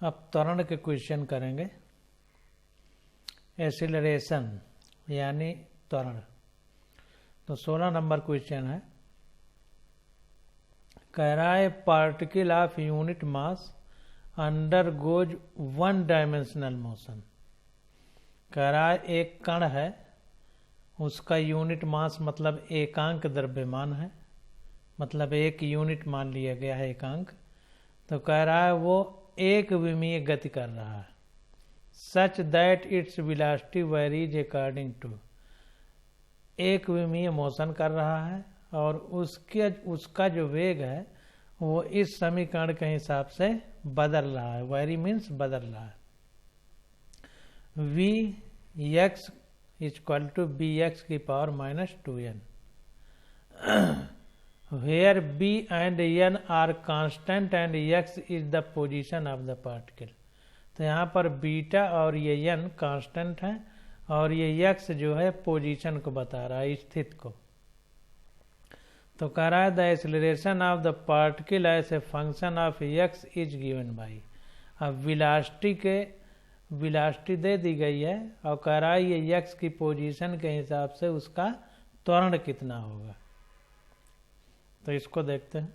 अब त्वरण के क्वेश्चन करेंगे। एक्सीलरेशन यानी त्वरण। तो 16 नंबर क्वेश्चन है, कह रहा है particle of unit mass under goes one dimensional motion. कह रहा है एक कण है, उसका यूनिट मास मतलब एकांक द्रव्यमान है, मतलब एक यूनिट मान लिया गया है एकांक। तो कह रहा है वो एक विमीय गति कर रहा है, such that its velocity varies according to, एक विमीय मोशन कर रहा है और उसका जो वेग है वो इस समीकरण के हिसाब से बदल रहा है। वेरी मीन्स बदल रहा है। V x equal to b x की power -2n, where b and n are constant and x is the position of the particle। तो यहाँ पर बीटा और ये n कांस्टेंट है और ये x जो है पोजीशन को बता रहा है, स्थिति को। तो कह रहा है the acceleration of the particle as a function of x is given by. अब वेलोसिटी दे दी गई है और कह रहा है ये x की पोजीशन के हिसाब से उसका त्वरण कितना होगा। तो इसको देखते हैं।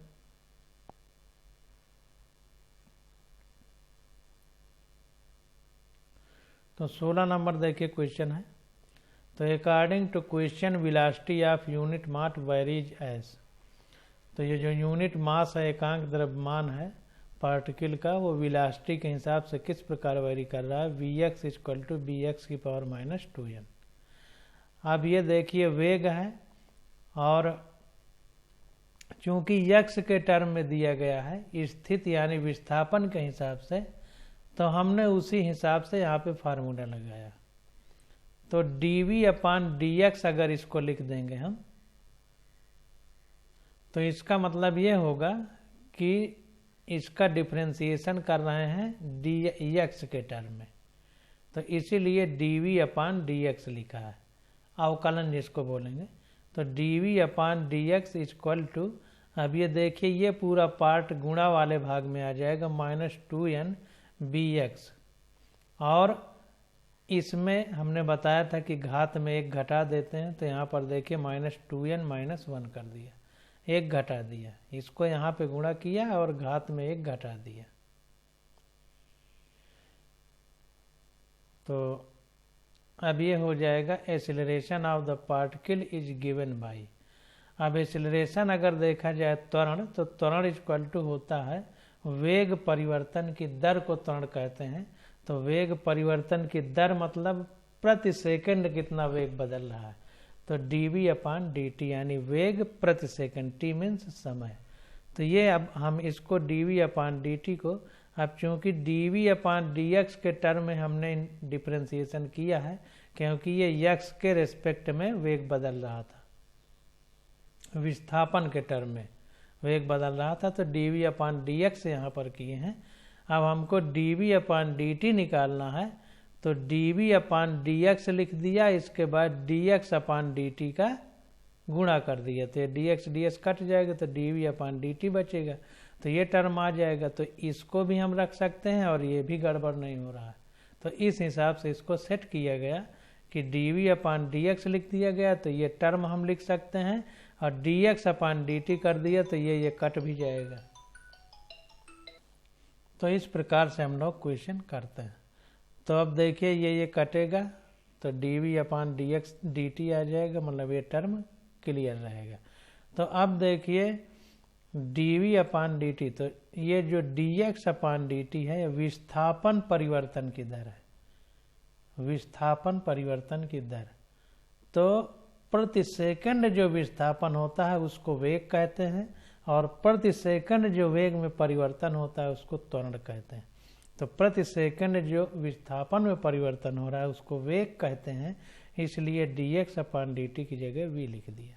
तो 16 नंबर देखिए क्वेश्चन है। तो according to question velocity of unit mass varies as. तो ये जो यूनिट मास है एकांक द्रव्यमान है पार्टिकल का, वो वेलोसिटी के हिसाब से किस प्रकार वेरी कर रहा है। V x equal to b x की पावर -2n। अब ये देखिए वेग है और चूंकि x के टर्म में दिया गया है स्थिति यानी विस्थापन के हिसाब से, तो हमने उसी हिसाब से यहाँ पे फार्मूला लगाया। तो dv/dx अगर इसको लिख देंगे हम, तो इसका मतलब ये होगा कि इसका डिफरेंशिएशन कर रहे हैं dx के टर्म में, तो इसीलिए dv/dx लिखा है, अवकलन जिसको बोलेंगे। तो dv/dx इक्वल टू, अब ये देखिए ये पूरा पार्ट गुणा वाले भाग में आ जाएगा -2n bx, और इसमें हमने बताया था कि घात में एक घटा देते हैं, तो यहाँ पर देखिए -2n -1 कर दिया, एक घटा दिया, इसको यहाँ पे गुणा किया और घात में एक घटा दिया। तो अब ये हो जाएगा acceleration of the particle is given by. अब एक्सीलरेशन अगर देखा जाए त्वरण, तो त्वरण इक्वल टू होता है वेग परिवर्तन की दर को त्वरण कहते हैं। तो वेग परिवर्तन की दर मतलब प्रति सेकंड कितना वेग बदल रहा है। तो dv/dt यानी वेग प्रति सेकंड, t मीन्स समय। तो ये अब हम इसको dv/dt को, अब चूंकि dv/dx के टर्म में हमने डिफरेंशिएशन किया है, क्योंकि ये x के रेस्पेक्ट में वेग बदल रहा था, विस्थापन के टर्म में वेग बदल रहा था, तो dv/dx यहाँ पर किए हैं। अब हमको dv/dt निकालना है, तो dv/dx लिख दिया, इसके बाद dx/dt का गुणा कर दिया, तो dx ds कट जाएगा, तो dv/dt बचेगा, तो ये टर्म आ जाएगा। तो इसको भी हम रख सकते हैं और ये भी गड़बड़ नहीं हो रहा है। तो इस हिसाब से इसको सेट किया गया कि dv/dx लिख दिया गया, तो ये टर्म हम लिख सकते हैं, और dx/dt कर दिया, तो ये कट भी जाएगा। तो इस प्रकार से हम लोग क्वेश्चन करते हैं। तो अब देखिए ये कटेगा, तो dv/dx dt आ जाएगा, मतलब ये टर्म क्लियर रहेगा। तो अब देखिए dv/dt, तो ये जो dx/dt है विस्थापन परिवर्तन की दर है, विस्थापन परिवर्तन की दर। तो प्रति सेकंड जो विस्थापन होता है उसको वेग कहते हैं, और प्रति सेकंड जो वेग में परिवर्तन होता है उसको त्वरण कहते हैं। तो प्रति सेकंड जो विस्थापन में परिवर्तन हो रहा है उसको वेग कहते हैं, इसलिए dx/dt की जगह v लिख दिया।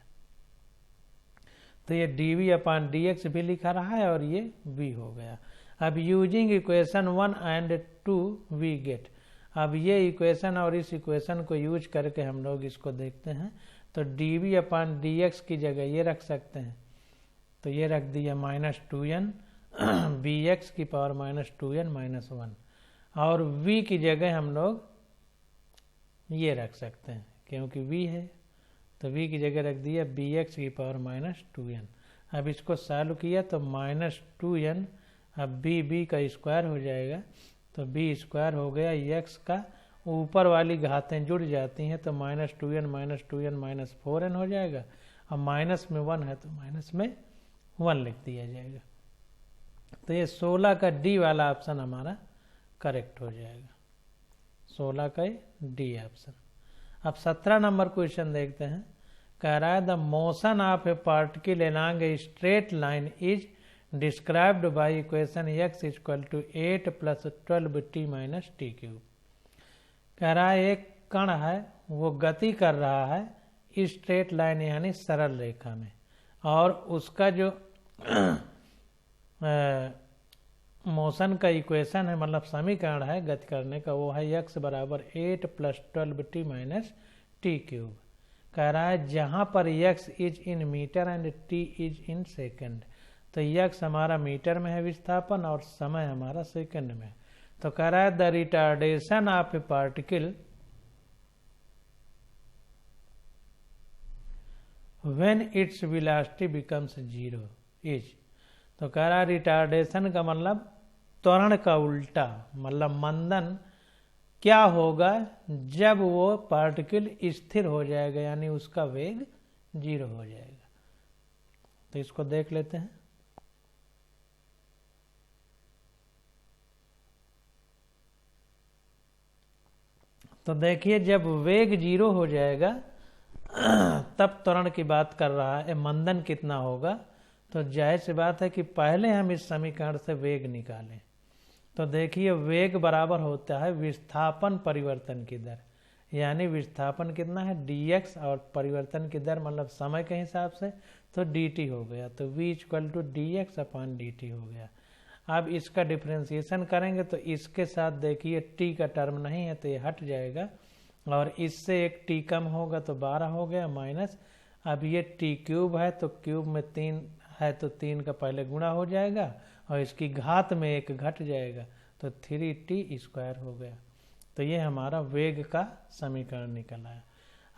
तो ये dv/dx भी लिखा रहा है और ये v हो गया। अब using equation 1 and 2 we get. अब ये इक्वेशन और इस इक्वेशन को यूज करके हम लोग इसको देखते हैं। तो dv/dx की जगह ये रख सकते हैं, तो ये रख दिया -2n बी एक्स की पावर -2n-1 और v की जगह हम लोग ये रख सकते हैं क्योंकि v है तो v की जगह रख दिया बी एक्स की पावर -2n। अब इसको सॉल्व किया तो -2n, अब b का स्क्वायर हो जाएगा तो b स्क्वायर हो गया, x का ऊपर वाली घातें जुड़ जाती हैं तो -2n -4n हो जाएगा, अब माइनस में 1 है तो माइनस में 1 लिख दिया जाएगा। तो ये 16 का डी वाला ऑप्शन हमारा करेक्ट हो जाएगा, 16 का डी ऑप्शन। अब 17 नंबर क्वेश्चन देखते हैं। कह रहा है the motion of A particle along a straight line is described by equation x = 8 + 12t - t³। कह रहा है एक कण है वो गति कर रहा है स्ट्रेट लाइन यानी सरल रेखा में, और उसका जो मोशन का इक्वेशन है मतलब समीकरण है गति करने का वो है x = 8 + 12t - t³। कह रहा है जहाँ पर x is in metre and t is in second, तो x हमारा मीटर में है विस्थापन और समय हमारा सेकंड में। तो कह रहा है the retardation of A particle when its velocity becomes 0 is. तो कह रहा है रिटार्डेशन का मतलब त्वरण का उल्टा, मतलब मंदन क्या होगा जब वो पार्टिकल स्थिर हो जाएगा यानी उसका वेग 0 हो जाएगा। तो इसको देख लेते हैं। तो देखिए जब वेग 0 हो जाएगा तब त्वरण की बात कर रहा है, मंदन कितना होगा। तो जाहिर सी बात है कि पहले हम इस समीकरण से वेग निकालें। तो देखिए वेग बराबर होता है विस्थापन परिवर्तन की दर, यानी विस्थापन कितना है dx और परिवर्तन की दर मतलब समय के हिसाब से तो dt हो गया, तो v = dx/dt हो गया। अब इसका डिफ्रेंसिएशन करेंगे तो इसके साथ देखिए t का टर्म नहीं है तो ये हट जाएगा और इससे एक t कम होगा तो 12 हो गया माइनस। अब ये t³ है तो क्यूब में 3 है तो 3 का पहले गुणा हो जाएगा और इसकी घात में 1 घट जाएगा तो 3t² हो गया। तो ये हमारा वेग का समीकरण निकल आया।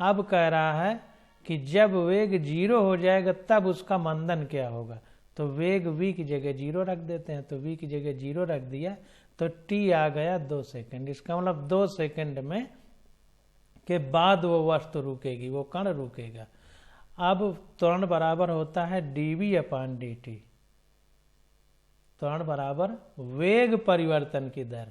अब कह रहा है कि जब वेग 0 हो जाएगा तब उसका मंदन क्या होगा। तो वेग v की जगह 0 रख देते हैं, तो v की जगह 0 रख दिया तो t आ गया 2 सेकंड। इसका मतलब 2 सेकंड में के बाद वो वस्तु रुकेगी, वो कण रुकेगा। अब त्वरण बराबर होता है dv/dt, त्वरण बराबर वेग परिवर्तन की दर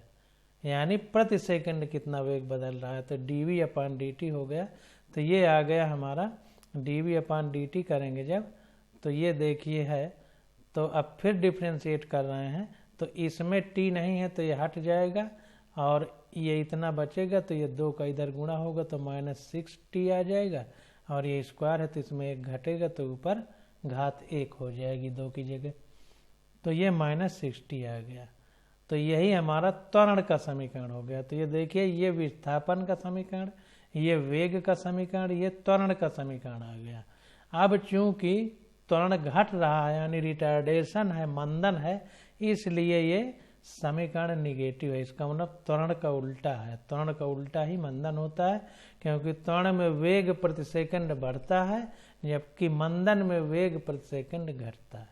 यानी प्रति सेकंड कितना वेग बदल रहा है, तो dv/dt हो गया। तो ये आ गया हमारा dv/dt करेंगे जब, तो ये देखिए है, तो अब फिर डिफ्रेंशिएट कर रहे हैं तो इसमें t नहीं है तो ये हट जाएगा और ये इतना बचेगा तो ये 2 का इधर गुणा होगा तो -6t आ जाएगा और ये स्क्वायर है तो इसमें 1 घटेगा तो ऊपर घात 1 हो जाएगी 2 की जगह, तो ये -6t आ गया। तो यही हमारा त्वरण का समीकरण हो गया। तो ये देखिए ये विस्थापन का समीकरण, ये वेग का समीकरण, ये त्वरण का समीकरण आ गया। अब चूंकि त्वरण घट रहा है यानी रिटार्डेशन है, मंदन है, इसलिए ये समीकरण निगेटिव है। इसका मतलब त्वरण का उल्टा है, त्वरण का उल्टा ही मंदन होता है क्योंकि त्वरण में वेग प्रति सेकंड बढ़ता है जबकि मंदन में वेग प्रति सेकंड घटता है।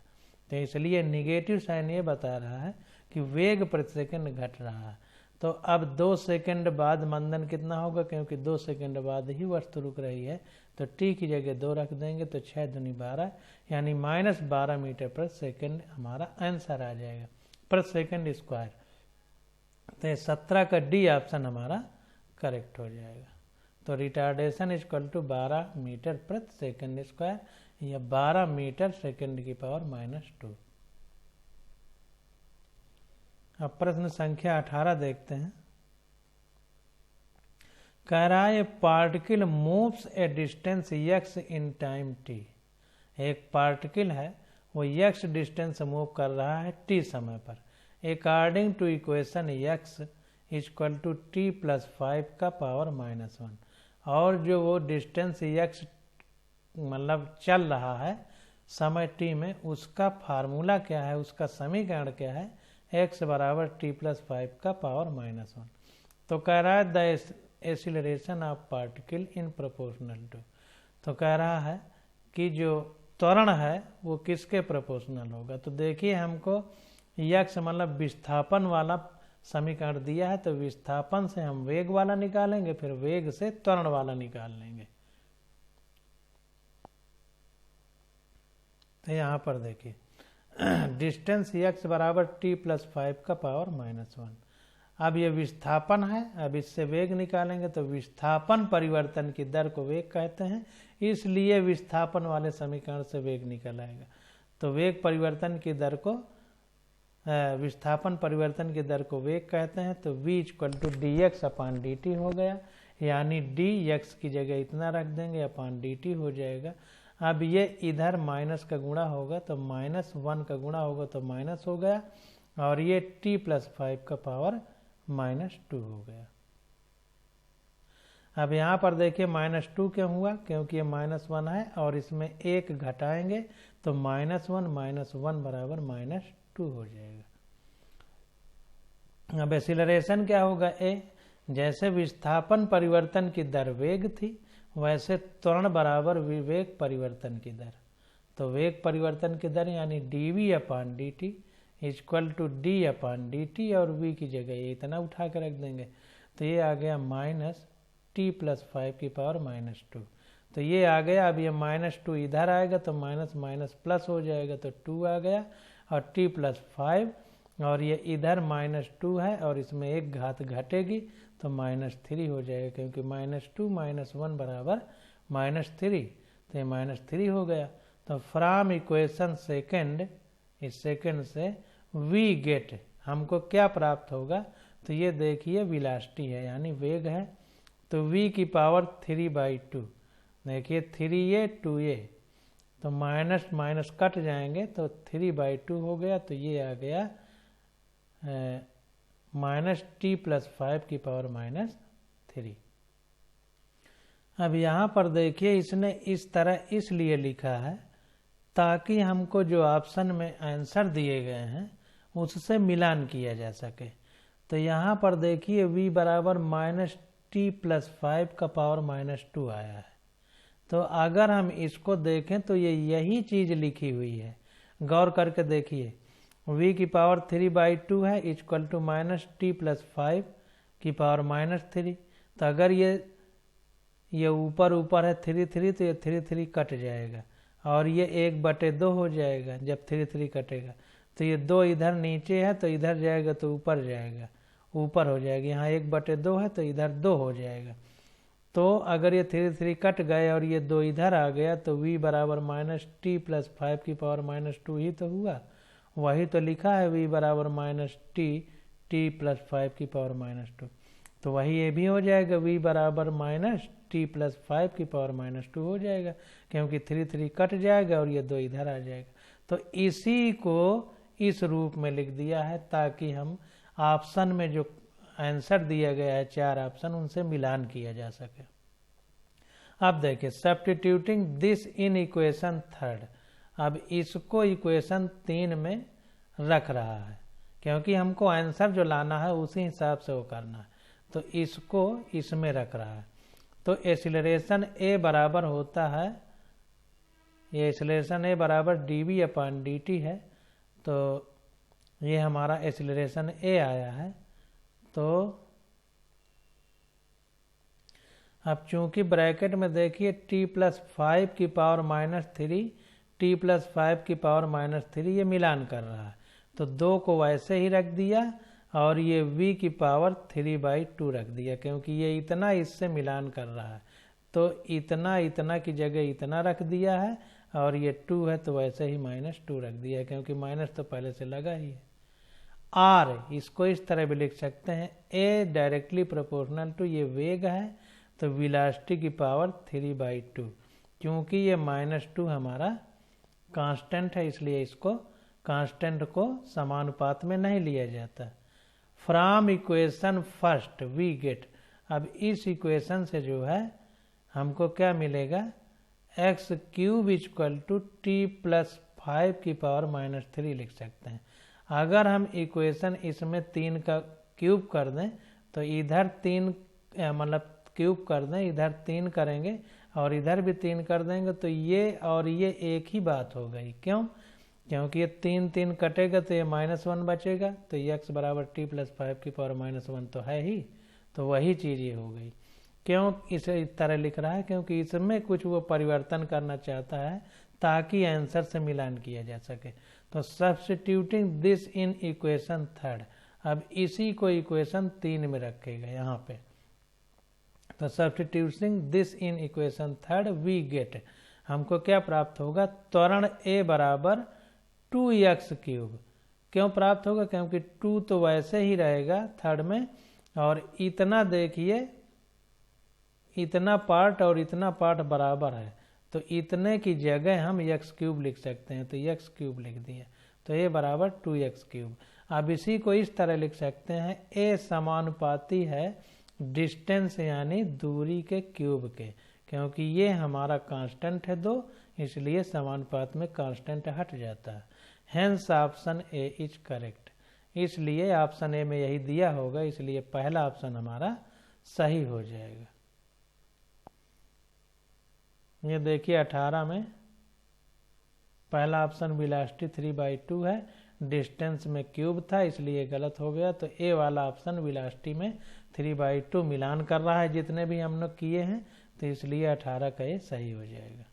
तो इसलिए निगेटिव साइन ये बता रहा है कि वेग प्रति सेकंड घट रहा है। तो अब 2 सेकंड बाद मंदन कितना होगा, क्योंकि 2 सेकंड बाद ही वस्तु रुक रही है तो t की जगह 2 रख देंगे तो 6 दूनी 12 यानी -12 मीटर प्रति सेकंड हमारा आंसर आ जाएगा प्रति सेकंड स्क्वायर। तो 17 का डी ऑप्शन हमारा करेक्ट हो जाएगा। तो रिटार्डेशन = 12 मीटर प्रति सेकंड स्क्वायर या 12 मीटर सेकंड की पावर -2। अब प्रश्न संख्या 18 देखते हैं। कह रहा है particle moves A distance x in time t। एक पार्टिकल है वो x डिस्टेंस मूव कर रहा है t समय पर according to equation x = t + 5 का पावर -1। और जो वो डिस्टेंस x मतलब चल रहा है समय t में, उसका फार्मूला क्या है, उसका समीकरण क्या है, x बराबर t प्लस 5 का पावर -1। तो कह रहा है the acceleration of particle in proportional to, तो कह रहा है कि जो त्वरण है वो किसके प्रोपोर्शनल होगा। तो देखिए हमको x मतलब विस्थापन वाला समीकरण दिया है, तो विस्थापन से हम वेग वाला निकालेंगे, फिर वेग से त्वरण वाला निकाल लेंगे। तो यहाँ पर देखिए डिस्टेंस x बराबर t प्लस 5 का पावर -1। अब ये विस्थापन है, अब इससे वेग निकालेंगे, तो विस्थापन परिवर्तन की दर को वेग कहते हैं, इसलिए विस्थापन वाले समीकरण से वेग निकल आएगा। तो वेग परिवर्तन की दर को, विस्थापन परिवर्तन की दर को वेग कहते हैं। तो v = dx/dt हो गया, यानी dx की जगह इतना रख देंगे अपान dt हो जाएगा। अब ये इधर माइनस का गुणा होगा, तो -1 का गुणा होगा तो माइनस हो गया, और ये t प्लस 5 का पावर -2 हो गया। अब यहाँ पर देखिए -2 क्यों हुआ, क्योंकि ये -1 है और इसमें 1 घटाएंगे तो -1 बराबर -2 हो जाएगा। अब एक्सीलरेशन क्या होगा, a, जैसे विस्थापन परिवर्तन की दर वेग थी, वैसे त्वरण बराबर वेग परिवर्तन की दर। तो वेग परिवर्तन की दर यानी dv/dt = d/dt, और v की जगह ये इतना उठा के रख देंगे, तो ये आ गया -t प्लस 5 की पावर -2। तो ये आ गया। अब ये -2 इधर आएगा तो माइनस प्लस हो जाएगा, तो 2 आ गया, और t प्लस 5, और ये इधर -2 है और इसमें एक घात घटेगी तो -3 हो जाएगा, क्योंकि -2 - 1 बराबर -3, तो ये -3 हो गया। तो फ्रॉम इक्वेशन सेकेंड, इस सेकेंड से वी गेट, हमको क्या प्राप्त होगा, तो ये देखिए वेलोसिटी है यानी वेग है, तो v की पावर 3/2, देखिए 3a 2a, तो माइनस माइनस कट जाएंगे तो 3/2 हो गया, तो ये आ गया -t प्लस 5 की पावर -3। अब यहाँ पर देखिए इसने इस तरह इसलिए लिखा है ताकि हमको जो ऑप्शन में आंसर दिए गए हैं उससे मिलान किया जा सके। तो यहाँ पर देखिए v बराबर -t प्लस 5 का पावर -2 आया है। तो अगर हम इसको देखें तो ये यही चीज लिखी हुई है, गौर करके देखिए। v की पावर 3/2 है इक्वल टू -t प्लस 5 की पावर -3। तो अगर ये ऊपर ऊपर है 3 तो ये 3 कट जाएगा और ये 1/2 हो जाएगा। जब 3 कटेगा तो ये 2 इधर नीचे है तो इधर जाएगा तो ऊपर जाएगा, ऊपर हो जाएगा। यहाँ 1/2 है तो इधर 2 हो जाएगा। तो अगर ये 3 कट गए और ये 2 इधर आ गया तो v बराबर -t प्लस 5 की पावर -2 ही तो हुआ। वही तो लिखा है v बराबर -t प्लस 5 की पावर -2, तो वही ये भी हो जाएगा, v बराबर -t प्लस 5 की पावर -2 हो जाएगा, क्योंकि 3 कट जाएगा और ये 2 इधर आ जाएगा। तो इसी को इस रूप में लिख दिया है ताकि हम ऑप्शन में जो आंसर दिया गया है 4 ऑप्शन, उनसे मिलान किया जा सके। अब देखिए सब्स्टिट्यूटिंग दिस इन इक्वेशन 3, अब इसको इक्वेशन 3 में रख रहा है, क्योंकि हमको आंसर जो लाना है उसी हिसाब से वो करना है, तो इसको इसमें रख रहा है। तो एक्सीलरेशन a बराबर होता है, ये एक्सीलरेशन a बराबर dv/dt है, तो ये हमारा एक्सीलरेशन a आया है। तो अब चूंकि ब्रैकेट में देखिए t प्लस 5 की पावर -3, t प्लस 5 की पावर -3 ये मिलान कर रहा है, तो 2 को वैसे ही रख दिया और ये v की पावर 3/2 रख दिया, क्योंकि ये इतना इससे मिलान कर रहा है। तो इतना की जगह इतना रख दिया है और ये 2 है तो वैसे ही -2 रख दिया है, क्योंकि माइनस तो पहले से लगा ही है। r इसको इस तरह भी लिख सकते हैं, a डायरेक्टली प्रोपोर्शनल टू ये वेग है तो वेलोसिटी की पावर 3/2, क्योंकि ये -2 हमारा कांस्टेंट है इसलिए इसको कांस्टेंट को समानुपात में नहीं लिया जाता। From equation first we get, अब इस इक्वेशन से जो है हमको क्या मिलेगा, x cube equal to t plus 5 की पावर -3 लिख सकते हैं। अगर हम इक्वेशन इसमें 3 का क्यूब कर दें तो इधर 3 मतलब क्यूब कर दें, इधर 3 करेंगे और इधर भी 3 कर देंगे तो ये और ये एक ही बात हो गई। क्यों? क्योंकि ये 3 कटेगा तो ये -1 बचेगा, तो ये x बराबर टी प्लस 5 की पावर -1 तो है ही, तो वही चीज़ ये हो गई। क्यों इसे इस तरह लिख रहा है? क्योंकि इसमें कुछ वो परिवर्तन करना चाहता है ताकि आंसर से मिलान किया जा सके। तो सब्स्टिट्यूटिंग दिस इन इक्वेशन 3, अब इसी को इक्वेशन 3 में रखेगा यहाँ पे। तो substituting this in equation 3 we get, हमको क्या प्राप्त होगा? त्वरण a बराबर 2x क्यूब। क्यों प्राप्त होगा? क्योंकि 2 तो वैसे ही रहेगा थर्ड में, और इतना देखिए इतना पार्ट और इतना पार्ट बराबर है, तो इतने की जगह हम x क्यूब लिख सकते हैं, तो x क्यूब लिख दिया, तो a बराबर 2x क्यूब। अब इसी को इस तरह लिख सकते हैं, a समानुपाती है डिस्टेंस यानी दूरी के क्यूब के, क्योंकि ये हमारा कांस्टेंट है 2, इसलिए समानुपात में कांस्टेंट हट जाता है। Hence option A is correct, इसलिए ऑप्शन ए में यही दिया होगा, इसलिए पहला ऑप्शन हमारा सही हो जाएगा। ये देखिए 18 में पहला ऑप्शन वेलोसिटी 3/2 है, डिस्टेंस में क्यूब था इसलिए गलत हो गया। तो ए वाला ऑप्शन वेलोसिटी में 3/2 मिलान कर रहा है जितने भी हम लोग किए हैं, तो इसलिए 18 का ये सही हो जाएगा।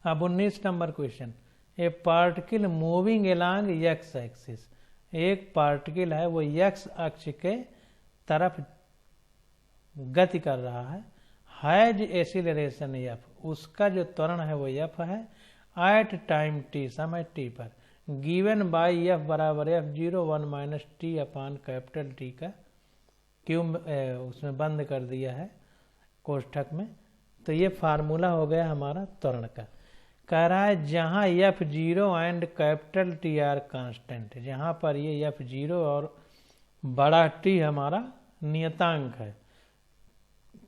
अब 19 नंबर क्वेश्चन, ए particle moving along x axis, एक पार्टिकल है वो एक्स अक्ष के तरफ गति कर रहा है, हैज एक्सीलरेशन एफ, उसका जो त्वरण है वो एफ है, एट टाइम टी, समय टी पर, गिवन बाय एफ बराबर f0 1 - t अपान कैपिटल टी का क्यूब उसमें बंद कर दिया है कोष्ठक में। तो ये फार्मूला हो गया हमारा त्वरण का। कह रहा है जहाँ f0 and capital T R constant, जहाँ पर ये f0 और बड़ा टी हमारा नियतांक है,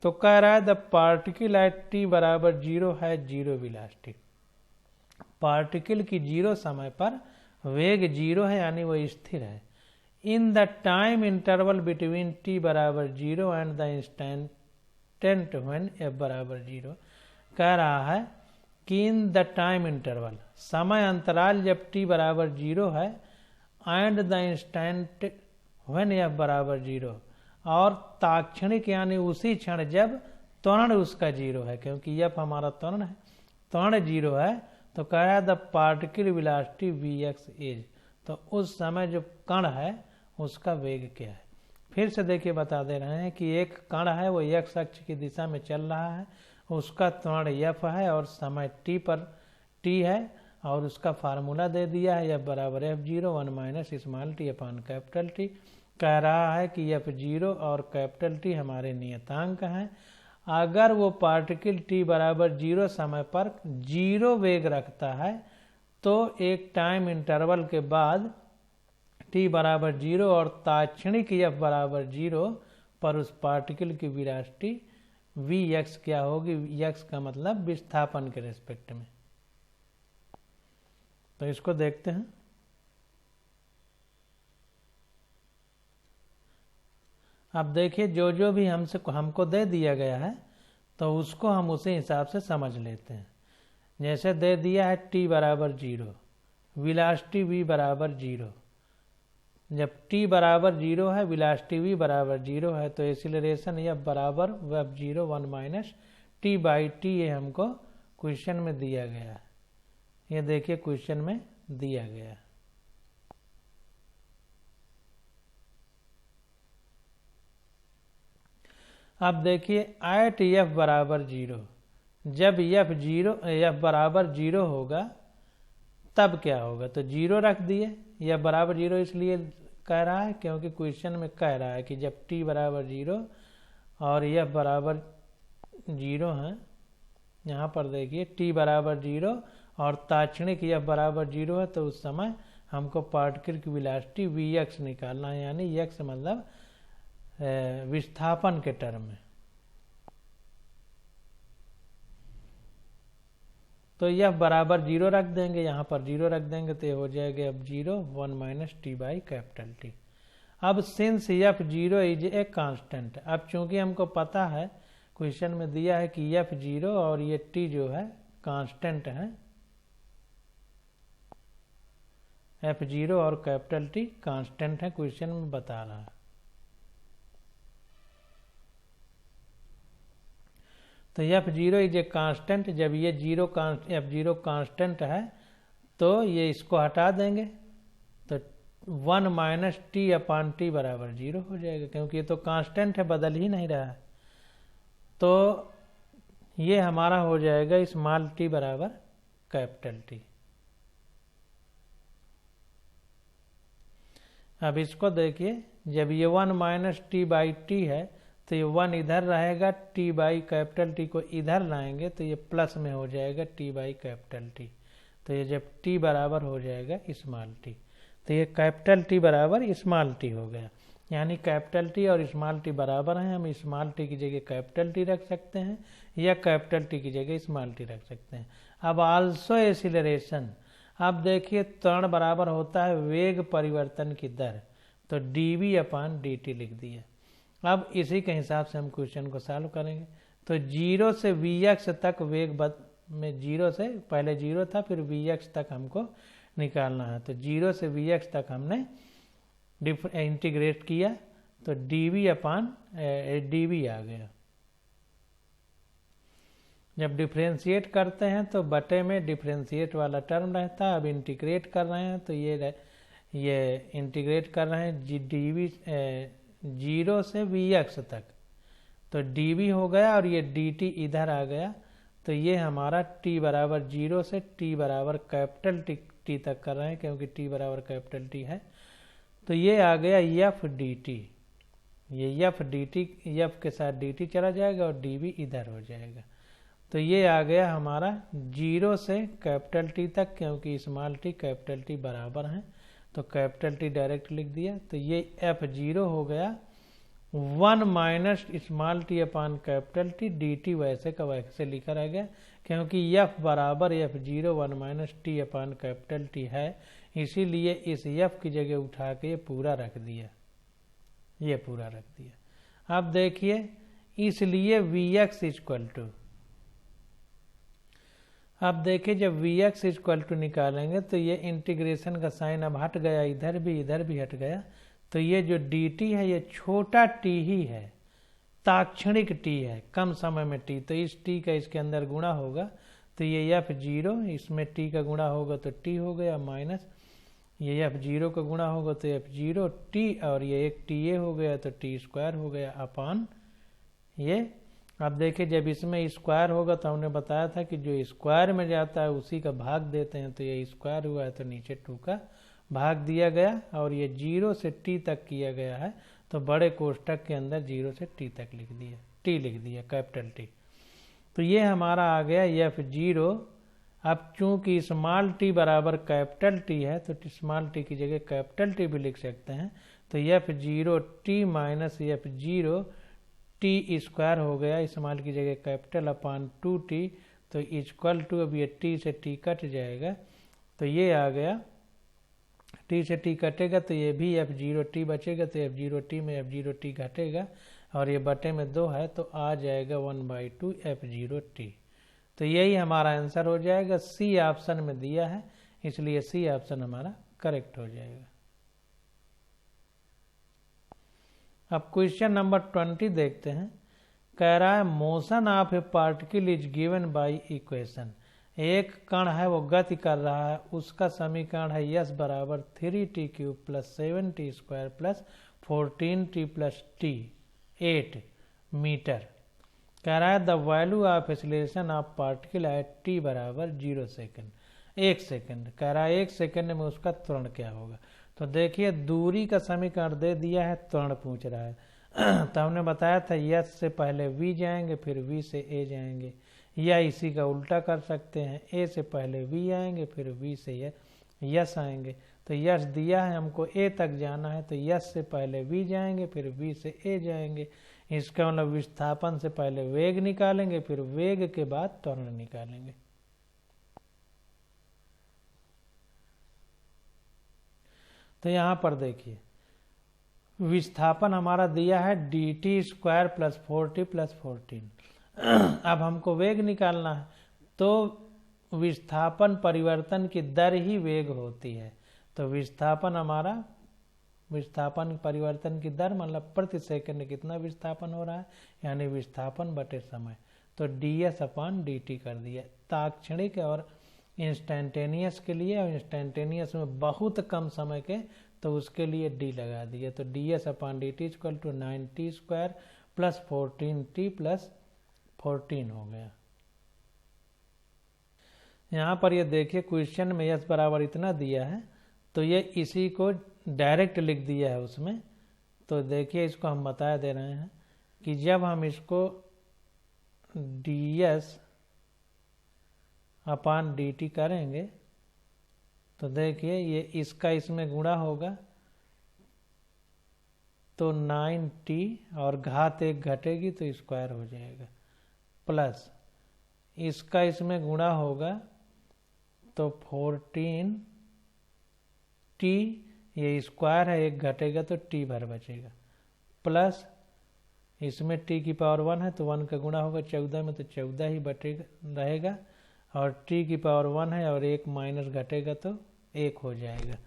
तो कह रहा है द पार्टिकल एट टी बराबर 0 है 0 वेलोसिटी, पार्टिकल की 0 समय पर वेग 0 है यानी वो स्थिर है। In the time interval between T बराबर 0 and the instant when F बराबर 0, कह रहा है कि इन द टाइम इंटरवल, समय अंतराल जब टी बराबर 0 है, and the instant when F बराबर 0, और ताक्षणिक यानी उसी क्षण जब त्वरण उसका 0 है, क्योंकि एफ हमारा त्वरण है, त्वरण 0 है, तो कह रहा है the particle velocity v x is, तो उस समय जो कण है उसका वेग क्या है। फिर से देखिए बता दे रहे हैं कि एक कण है वो एक्स अक्ष की दिशा में चल रहा है, उसका त्वरण एफ है और समय टी पर टी है, और उसका फार्मूला दे दिया है एफ बराबर f0 1 - small T upon capital T. कह रहा है कि f0 और कैपिटल टी हमारे नियतांक हैं। अगर वो पार्टिकल t बराबर 0 समय पर 0 वेग रखता है, तो एक टाइम इंटरवल के बाद t बराबर 0 और ताक्षणिक f बराबर 0 पर उस पार्टिकल की वेलोसिटी vx क्या होगी, x का मतलब विस्थापन के रेस्पेक्ट में। तो इसको देखते हैं। अब देखिए जो जो भी हमको दे दिया गया है तो उसको हम उसी हिसाब से समझ लेते हैं। जैसे दे दिया है t बराबर 0, वेलोसिटी v बराबर 0, जब t बराबर 0 है वेलोसिटी v बराबर 0 है, तो एक्सीलरेशन f बराबर f0 1 - t/t ये हमको क्वेश्चन में दिया गया है। ये देखिए क्वेश्चन में दिया गया है। अब देखिए एट f बराबर 0, जब f बराबर 0 होगा तब क्या होगा, तो 0 रख दिए, f बराबर 0 इसलिए कह रहा है क्योंकि क्वेश्चन में कह रहा है कि जब t बराबर 0 और f बराबर 0 है, यहाँ पर देखिए t बराबर 0 और ताक्षणिक f बराबर 0 है, तो उस समय हमको पार्टिकल की वेलोसिटी vx निकालना है, यानी x मतलब विस्थापन के टर्म में। तो यह बराबर 0 रख देंगे, यहाँ पर 0 रख देंगे तो ये हो जाएगा अब 0 1 minus T by capital T. अब since f0 is a constant, अब चूंकि हमको पता है क्वेश्चन में दिया है कि f0 और ये t जो है कांस्टेंट है, f0 और कैपिटल T कांस्टेंट है, क्वेश्चन में बता रहा है। तो f0 इज ए कांस्टेंट, जब ये f0 कांस्टेंट है तो ये इसको हटा देंगे तो 1 माइनस टी अपान टी बराबर 0 हो जाएगा, क्योंकि ये तो कांस्टेंट है, बदल ही नहीं रहा है। तो ये हमारा हो जाएगा स्मॉल टी बराबर कैपिटल टी। अब इसको देखिए, जब ये 1 माइनस टी बाई टी है तो ये 1 इधर रहेगा, टी बाई कैपिटल टी को इधर लाएंगे तो ये प्लस में हो जाएगा टी बाई कैपिटल टी। तो ये जब टी बराबर हो जाएगा स्मॉल टी, तो ये कैपिटल टी बराबर स्मॉल टी हो गया। यानी कैपिटल टी और स्मॉल टी बराबर हैं, हम स्मॉल टी की जगह कैपिटल टी रख सकते हैं या कैपिटल टी की जगह स्मॉल टी रख सकते हैं। अब आल्सो एक्सीलरेशन, अब देखिए त्वरण बराबर होता है वेग परिवर्तन की दर, तो dv अपान dt लिख दिया। अब इसी के हिसाब से हम क्वेश्चन को सॉल्व करेंगे। तो 0 से vx तक वेग में 0 से पहले 0 था, फिर vx तक हमको निकालना है। तो 0 से vx तक हमने इंटीग्रेट किया तो dv अपान dv आ गया। जब डिफ्रेंशिएट करते हैं तो बटे में डिफ्रेंशिएट वाला टर्म रहता है। अब इंटीग्रेट कर रहे हैं तो ये इंटीग्रेट कर रहे हैं dv 0 से vx तक, तो dv हो गया और ये dt इधर आ गया। तो ये हमारा t बराबर 0 से t बराबर कैपिटल t तक कर रहे हैं, क्योंकि t बराबर कैपिटल t है। तो ये आ गया f dt, ये f dt, f के साथ dt चला जाएगा और dv इधर हो जाएगा। तो ये आ गया हमारा 0 से कैपिटल टी तक, क्योंकि स्मॉल टी कैपिटल टी बराबर हैं तो कैपिटल टी डायरेक्ट लिख दिया। तो ये f0 हो गया 1 minus small T upon capital T, dt वैसे का वैसे लिखा रह गया, क्योंकि f बराबर f0 1 minus T upon capital T है, इसीलिए इस f की जगह उठा के ये पूरा रख दिया, ये पूरा रख दिया। अब देखिए, इसलिए vx इक्वल टू, अब देखिए जब vx इक्वल टू निकालेंगे तो ये इंटीग्रेशन का साइन अब हट गया, इधर भी हट गया। तो ये जो dt है ये छोटा t ही है, ताक्षणिक t है, कम समय में t, तो इस t का इसके अंदर गुणा होगा तो ये f0, इसमें t का गुणा होगा तो t हो गया, माइनस ये f0 का गुणा होगा तो f0 t, और ये एक ta हो गया तो t स्क्वायर हो गया अपान ये। अब देखिए जब इसमें स्क्वायर होगा तो हमने बताया था कि जो स्क्वायर में जाता है उसी का भाग देते हैं, तो ये स्क्वायर हुआ है तो नीचे 2 का भाग दिया गया, और ये 0 से t तक किया गया है तो बड़े कोष्टक के अंदर 0 से t तक लिख दिया, t लिख दिया कैपिटल T। तो ये हमारा आ गया f0। अब चूंकि स्मॉल t बराबर कैपिटल T है तो स्मॉल t की जगह कैपिटल T भी लिख सकते हैं। तो f0 t minus f0 t square हो गया, स्मॉल की जगह कैपिटल अपान 2t, तो इक्वल टू, अब ये t से t कट जाएगा तो ये आ गया, t से t कटेगा तो ये भी f0 t बचेगा, तो f0 t में f0 t घटेगा और ये बटे में 2 है तो आ जाएगा 1/2 f0 t। तो यही हमारा आंसर हो जाएगा, सी ऑप्शन में दिया है इसलिए सी ऑप्शन हमारा करेक्ट हो जाएगा। अब क्वेश्चन नंबर 20 देखते हैं। कह रहा है motion of A particle is given by equation, एक कण है वो गति कर रहा है, उसका समीकरण है यस बराबर 3t cube plus 7t square plus 14t plus t 8 metre. कह रहा है the value of acceleration of particle at t बराबर 0 सेकेंड, 1 सेकेंड। कह रहा है 1 सेकेंड में उसका त्वरण क्या होगा। तो देखिए दूरी का समीकरण दे दिया है, त्वरण पूछ रहा है। तो हमने बताया था यस से पहले v जाएंगे फिर v से a जाएंगे, या इसी का उल्टा कर सकते हैं, a से पहले v आएंगे फिर v से यस आएंगे। तो यस दिया है हमको a तक जाना है तो यस से पहले v जाएंगे फिर v से a जाएंगे। इसका मतलब विस्थापन से पहले वेग निकालेंगे फिर वेग के बाद त्वरण निकालेंगे। तो यहाँ पर देखिए विस्थापन हमारा दिया है dt square plus 4t plus 14। अब हमको वेग निकालना है, तो विस्थापन परिवर्तन की दर ही वेग होती है। तो विस्थापन हमारा, विस्थापन परिवर्तन की दर मतलब प्रति सेकंड कितना विस्थापन हो रहा है, यानी विस्थापन बटे समय। तो ds/dt कर दिया तात्क्षणिक और इंस्टेंटेनियस के लिए, और इंस्टेंटेनियस में बहुत कम समय के, तो उसके लिए d लगा दिया। तो ds/dt equal to 9t square plus 14t plus 14 हो गया। यहाँ पर ये देखिए क्वेश्चन में s बराबर इतना दिया है, तो ये इसी को डायरेक्ट लिख दिया है उसमें। तो देखिए इसको हम बता दे रहे हैं कि जब हम इसको ds/dt करेंगे तो देखिए ये इसका इसमें गुणा होगा, तो 9t और घात 1 घटेगी तो स्क्वायर हो जाएगा, प्लस इसका इसमें गुणा होगा तो 14t, ये स्क्वायर है 1 घटेगा तो t भर बचेगा, प्लस इसमें t की पावर 1 है तो 1 का गुणा होगा 14 में तो 14 ही बटेगा रहेगा, और t की पावर 1 है और 1 माइनस घटेगा तो 1 हो जाएगा।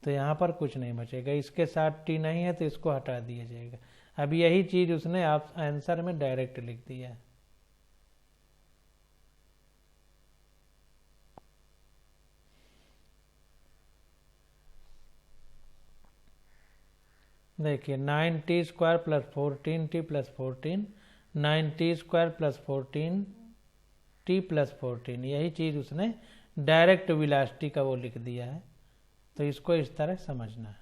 तो यहाँ पर कुछ नहीं बचेगा, इसके साथ t नहीं है तो इसको हटा दिया जाएगा। अब यही चीज उसने आप आंसर में डायरेक्ट लिख दिया है। देखिए 9t square plus 14t plus 14, 9t square plus 14t plus 14, यही चीज उसने डायरेक्ट वेलोसिटी का वो लिख दिया है। तो इसको इस तरह समझना है।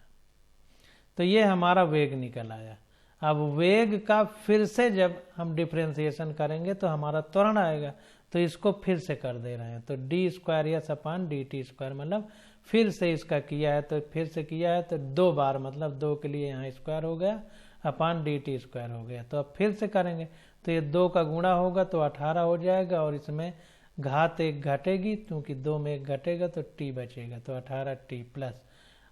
तो ये हमारा वेग निकल आया। अब वेग का फिर से जब हम डिफ्रेंसिएशन करेंगे तो हमारा त्वरण आएगा, तो इसको फिर से कर दे रहे हैं। तो डी स्क्वायर s/dt स्क्वायर मतलब फिर से इसका किया है, तो फिर से किया है तो 2 बार, मतलब 2 के लिए यहाँ स्क्वायर हो गया अपॉन dt स्क्वायर हो गया। तो अब फिर से करेंगे तो ये 2 का गुणा होगा तो 18 हो जाएगा, और इसमें घात 1 घटेगी क्योंकि 2 में 1 घटेगा तो t बचेगा, तो 18t प्लस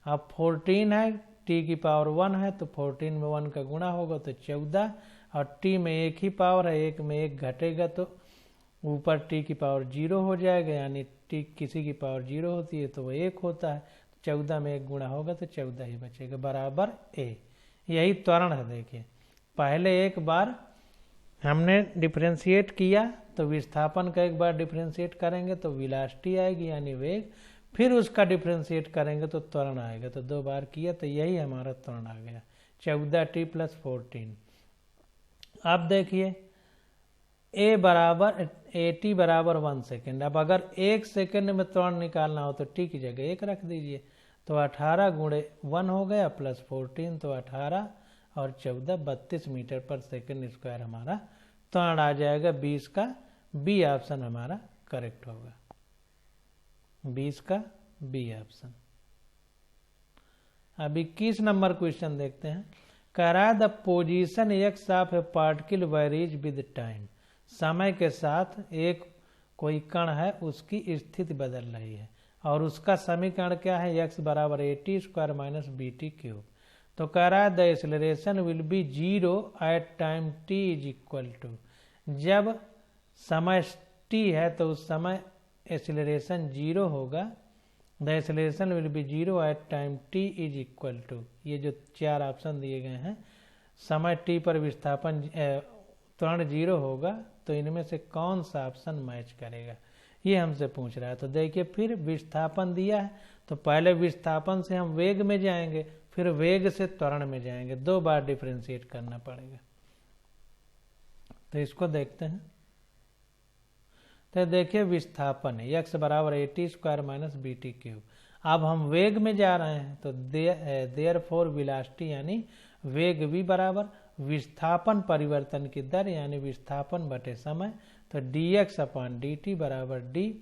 अब 14 है, t की पावर 1 है तो 14 में 1 का गुणा होगा तो 14, और t में 1 ही पावर है, 1 में 1 घटेगा तो ऊपर t की पावर 0 हो जाएगा, यानी t किसी की पावर 0 होती है तो वो 1 होता है, 14 में 1 गुणा होगा तो 14 ही बचेगा, बराबर a। यही त्वरण है। देखिए पहले एक बार हमने डिफ्रेंशिएट किया तो विस्थापन का एक बार डिफ्रेंशिएट करेंगे तो वेलोसिटी आएगी यानी वेग, फिर उसका डिफ्रेंशिएट करेंगे तो त्वरण आएगा। तो 2 बार किया तो यही हमारा त्वरण आ गया 14t प्लस 14। अब देखिए at बराबर 1 सेकेंड। अब अगर 1 सेकेंड में त्वरण निकालना हो तो t की जगह 1 रख दीजिए, तो 18 गुणे 1 हो गया प्लस 14, तो 18 और 14 32 मीटर पर सेकेंड स्क्वायर हमारा त्वरण आ जाएगा। 20 का बी ऑप्शन हमारा करेक्ट होगा, 20 का बी ऑप्शन। अब 21 नंबर क्वेश्चन देखते हैं। कह रहा है the position x of A particle varies with time, समय के साथ एक कोई कण है उसकी स्थिति बदल रही है, और उसका समीकरण क्या है, x बराबर at square minus bt cube. तो कह रहा है the acceleration will be 0 at time t is equal to, जब समय t है तो उस समय एक्सेलरेशन 0 होगा। The acceleration will be 0 at time t is equal to, ये जो 4 ऑप्शन दिए गए हैं, समय t पर विस्थापन त्वरण 0 होगा, तो इनमें से कौन सा ऑप्शन मैच करेगा, ये हमसे पूछ रहा है। तो देखिए फिर विस्थापन दिया है तो पहले विस्थापन से हम वेग में जाएंगे, फिर वेग से त्वरण में जाएंगे, 2 बार डिफ्रेंशिएट करना पड़ेगा। तो इसको देखते हैं। तो देखिए विस्थापन x बराबर at square minus bt cube. अब हम वेग में जा रहे हैं तो देयरफॉर वेलोसिटी यानी वेग v बराबर विस्थापन परिवर्तन की दर यानी विस्थापन बटे समय, तो dx/dt बराबर d।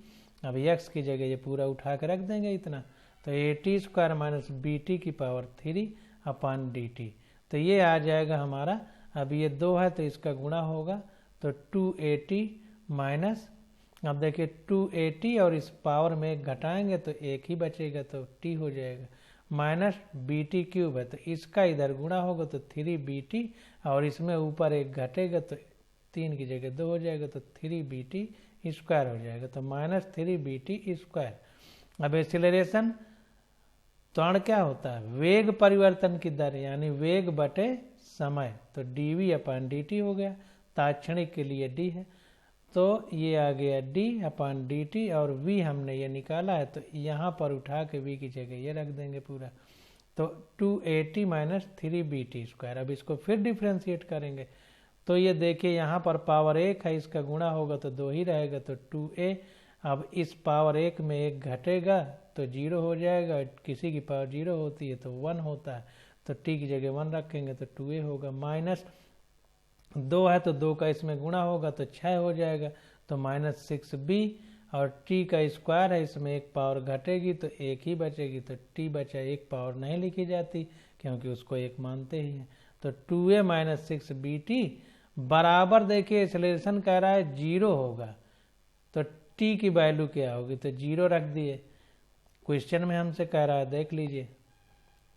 अब x की जगह ये पूरा उठा के रख देंगे इतना, तो at स्क्वायर माइनस bt की पावर 3/dt। तो ये आ जाएगा हमारा, अब ये 2 है तो इसका गुणा होगा तो 2at माइनस, अब देखिए 2at और इस पावर में 1 घटाएंगे तो 1 ही बचेगा तो t हो जाएगा, माइनस BT क्यूब है, तो इसका इधर गुणा होगा तो 3BT, और इसमें ऊपर एक घटेगा तो 3 की जगह 2 हो जाएगा, तो 3BT स्क्वायर हो जाएगा, तो माइनस 3BT स्क्वायर। अब एक्सीलरेशन त्वरण क्या होता है? वेग परिवर्तन की दर, यानी वेग बटे समय, तो dv/dt हो गया। ताक्षणिक के लिए d है, तो ये आ गया d/dt, और v हमने ये निकाला है, तो यहाँ पर उठा के v की जगह ये रख देंगे पूरा, तो 280 माइनस 3BT स्क्वायर। अब इसको फिर डिफ्रेंशिएट करेंगे, तो ये देखिए यहाँ पर पावर 1 है, इसका गुणा होगा तो 2 ही रहेगा, तो 2a। अब इस पावर 1 में 1 घटेगा तो 0 हो जाएगा, किसी की पावर 0 होती है तो 1 होता है, तो t की जगह 1 रखेंगे तो 2a होगा। माइनस 2 है तो 2 का इसमें गुणा होगा तो 6 हो जाएगा, तो माइनस 6b, और t का स्क्वायर है, इसमें एक पावर घटेगी तो 1 ही बचेगी, तो t बचा, एक पावर नहीं लिखी जाती क्योंकि उसको 1 मानते ही है, तो 2a माइनस 6BT बराबर, देखिए एक्सेलरेशन कह रहा है 0 होगा, तो t की वैल्यू क्या होगी, तो 0 रख दिए। क्वेश्चन में हमसे कह रहा है, देख लीजिए,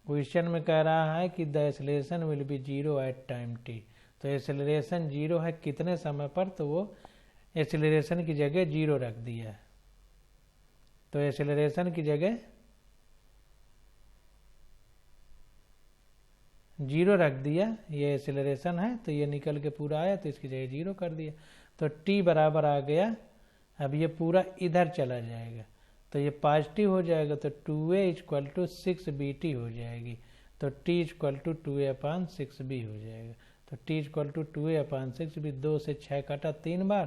क्वेश्चन में कह रहा है कि the acceleration will be 0 at time t, तो एक्सेलरेशन 0 है कितने समय पर, तो वो एक्सेलरेशन की जगह 0 रख दिया है, तो एक्सेलरेशन की जगह 0 रख दिया, ये एक्सेलरेशन है, तो ये निकल के पूरा आया, तो इसकी जगह 0 कर दिया, तो t बराबर आ गया। अब ये पूरा इधर चला जाएगा, तो ये पॉजिटिव हो जाएगा, तो 2a = 6BT हो जाएगी, तो t = 2a/6b हो जाएगा, तो t = 2a/6b, 2 से 6 कटा 3 बार,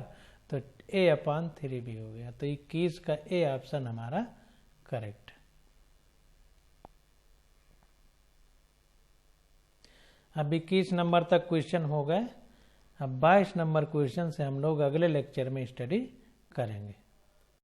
तो a/3b हो गया, तो 21 का ए ऑप्शन हमारा करेक्ट। अब 21 नंबर तक क्वेश्चन हो गए। अब 22 नंबर क्वेश्चन से हम लोग अगले लेक्चर में स्टडी करेंगे।